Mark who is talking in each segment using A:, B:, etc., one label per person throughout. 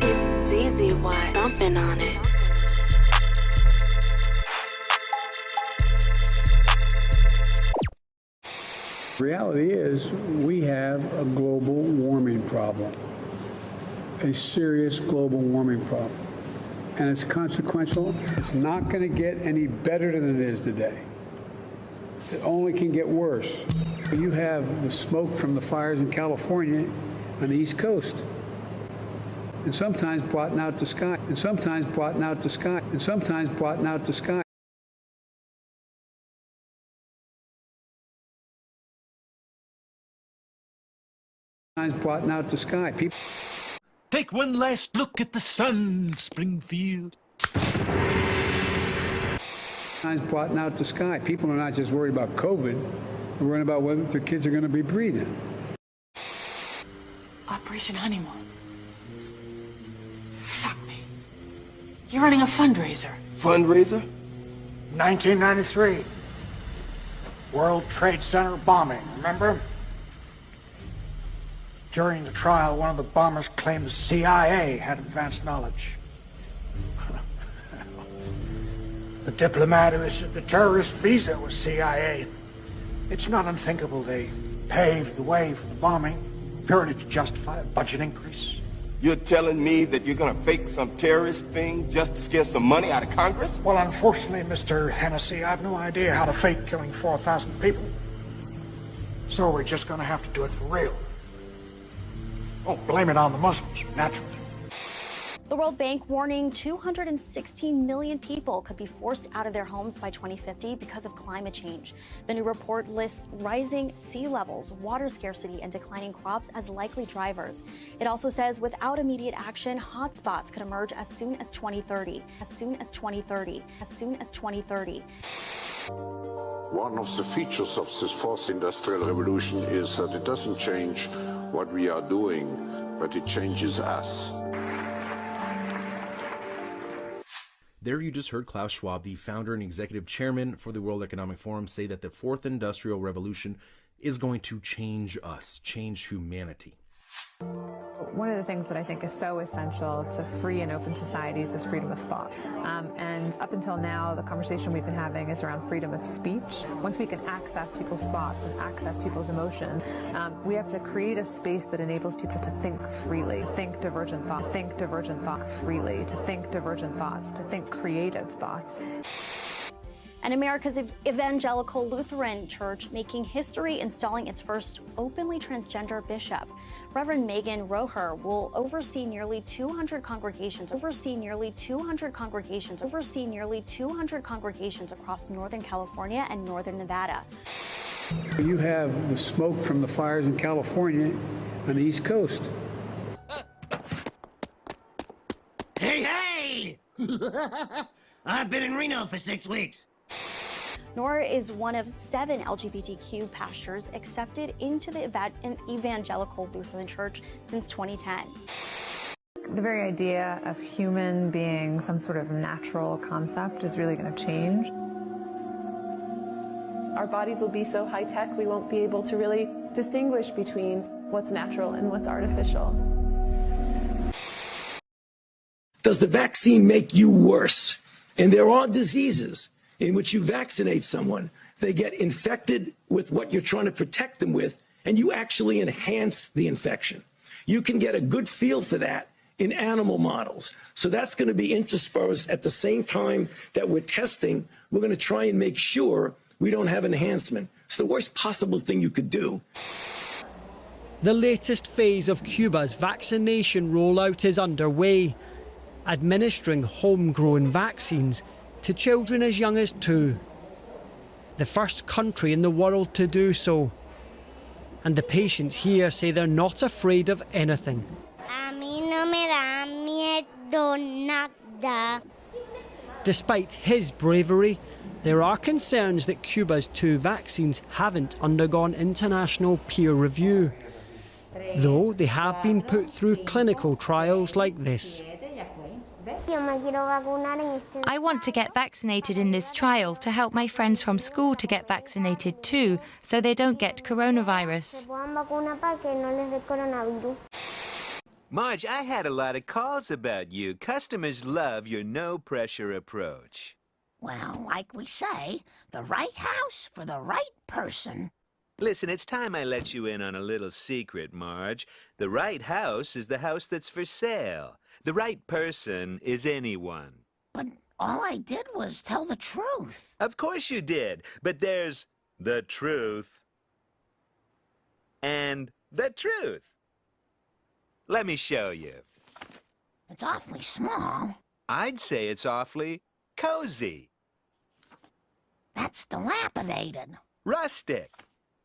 A: It's easy, why dumping on it.
B: The reality is we have a global warming problem, a serious global warming problem. And it's consequential. It's not going to get any better than it is today. It only can get worse. You have the smoke from the fires in California on the East Coast. And sometimes blotting out the sky. And sometimes blotting out the sky. And sometimes blotting out the sky. Blotting out the sky. People
C: take one last look at the sun, Springfield.
B: Blotting out the sky. People are not just worried about COVID, they're worried about whether their kids are going to be breathing.
D: Operation Honeymoon. Fuck me. You're running a fundraiser.
E: Fundraiser?
F: 1993. World Trade Center bombing, remember? During the trial, one of the bombers claimed the CIA had advanced knowledge. The diplomat who issued the terrorist visa was CIA. It's not unthinkable they paved the way for the bombing, purely to justify a budget increase.
E: You're telling me that you're gonna fake some terrorist thing just to scare some money out of Congress?
F: Well, unfortunately, Mr. Hennessy, I have no idea how to fake killing 4,000 people. So we're just gonna have to do it for real. Oh, blame it on the Muslims, naturally.
G: The World Bank warning 216 million people could be forced out of their homes by 2050 because of climate change. The new report lists rising sea levels, water scarcity, and declining crops as likely drivers. It also says without immediate action, hotspots could emerge as soon as 2030. As soon as 2030. As soon as 2030.
H: One of the features of this fourth industrial revolution is that it doesn't change what we are doing, but it changes us.
I: There you just heard Klaus Schwab, the founder and executive chairman for the World Economic Forum, say that the fourth industrial revolution is going to change us, change humanity.
J: One of the things that I think is so essential to free and open societies is freedom of thought. And up until now, the conversation we've been having is around freedom of speech. Once we can access people's thoughts and access people's emotion, we have to create a space that enables people to think freely, think divergent thought freely, to think divergent thoughts, to think creative thoughts.
G: And America's Evangelical Lutheran Church making history installing its first openly transgender bishop. Reverend Megan Roher will oversee nearly 200 congregations across Northern California and Northern Nevada.
B: You have the smoke from the fires in California on the East Coast.
C: Hey! I've been in Reno for 6 weeks.
G: Nora is one of 7 LGBTQ pastors accepted into the Evangelical Lutheran Church since 2010.
J: The very idea of human being some sort of natural concept is really going to change.
K: Our bodies will be so high-tech, we won't be able to really distinguish between what's natural and what's artificial.
L: Does the vaccine make you worse? And there are diseases in which you vaccinate someone, they get infected with what you're trying to protect them with, and you actually enhance the infection. You can get a good feel for that in animal models. So that's going to be interspersed at the same time that we're testing. We're going to try and make sure we don't have enhancement. It's the worst possible thing you could do.
M: The latest phase of Cuba's vaccination rollout is underway, administering homegrown vaccines to children as young as 2. The first country in the world to do so. And the patients here say they're not afraid of anything. Despite his bravery, there are concerns that Cuba's 2 vaccines haven't undergone international peer review, though they have been put through clinical trials like this.
N: I want to get vaccinated in this trial to help my friends from school to get vaccinated too, so they don't get coronavirus.
O: Marge, I had a lot of calls about you. Customers love your no-pressure approach.
P: Well, like we say, the right house for the right person.
O: Listen, it's time I let you in on a little secret, Marge. The right house is the house that's for sale. The right person is anyone.
P: But all I did was tell the truth.
O: Of course you did, but there's the truth and the truth. Let me show you.
P: It's awfully small.
O: I'd say it's awfully cozy.
P: That's dilapidated.
O: Rustic.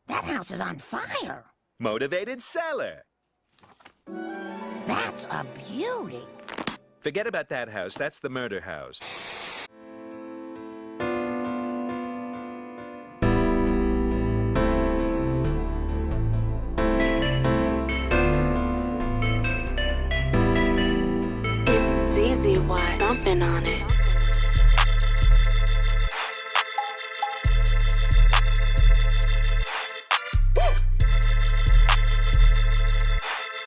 P: That house is on fire.
O: Motivated seller.
P: That's a beauty.
O: Forget about that house. That's the murder house.
A: It's easy, why? Something on it.